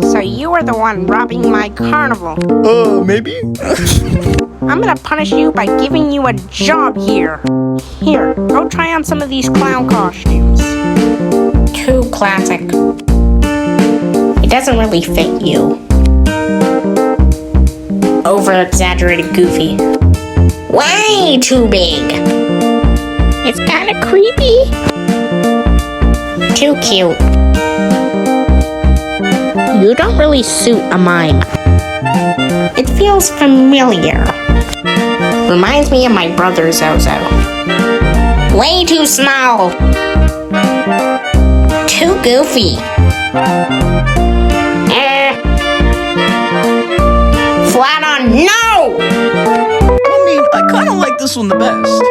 So you were the one robbing my carnival. Maybe? I'm gonna punish you by giving you a job here. Here, go try on some of these clown costumes. Too classic. It doesn't really fit you. Over-exaggerated goofy. Way too big. It's kinda creepy. Too cute. You don't really suit a mime. It feels familiar. Reminds me of my brother Zozo. Way too small. Too goofy. Flat on no! I mean, I kinda like this one the best.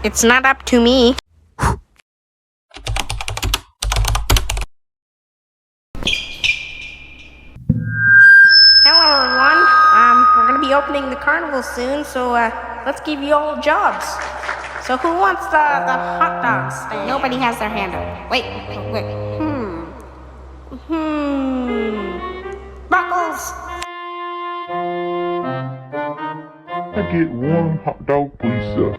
It's not up to me. Hello everyone. We're gonna be opening the carnival soon, so let's give you all jobs. So who wants the hot dog stand? Nobody has their hand up. Wait. Buckles! I get one hot dog, please, sir.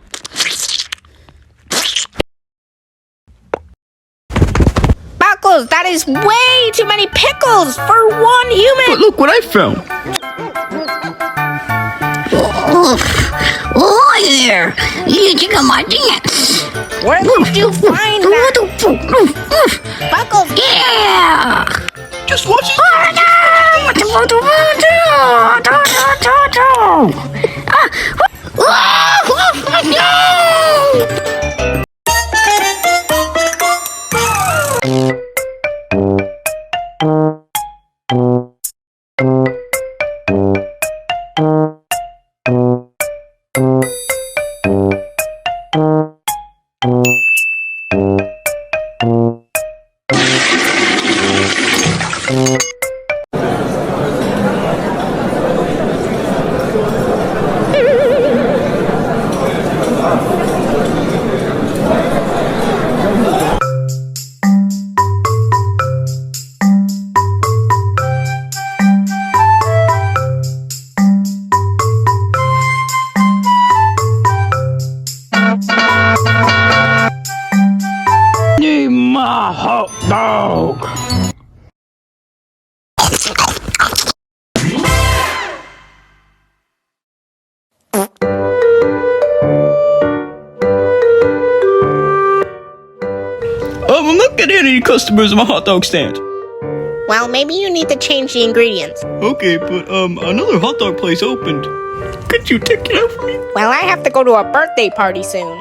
Buckles, that is way too many pickles for one human! But look what I found. Oh yeah! You check out my dance! Where did you find that? Buckles! Yeah! Just watch it. Need my hot dog. I'm not getting any customers at my hot dog stand. Well, maybe you need to change the ingredients. Okay, but another hot dog place opened. Could you take it out for me? Well, I have to go to a birthday party soon.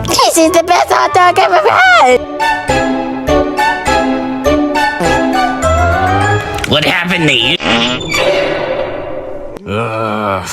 This is the best hot dog I've ever had! What happened to you? Oh,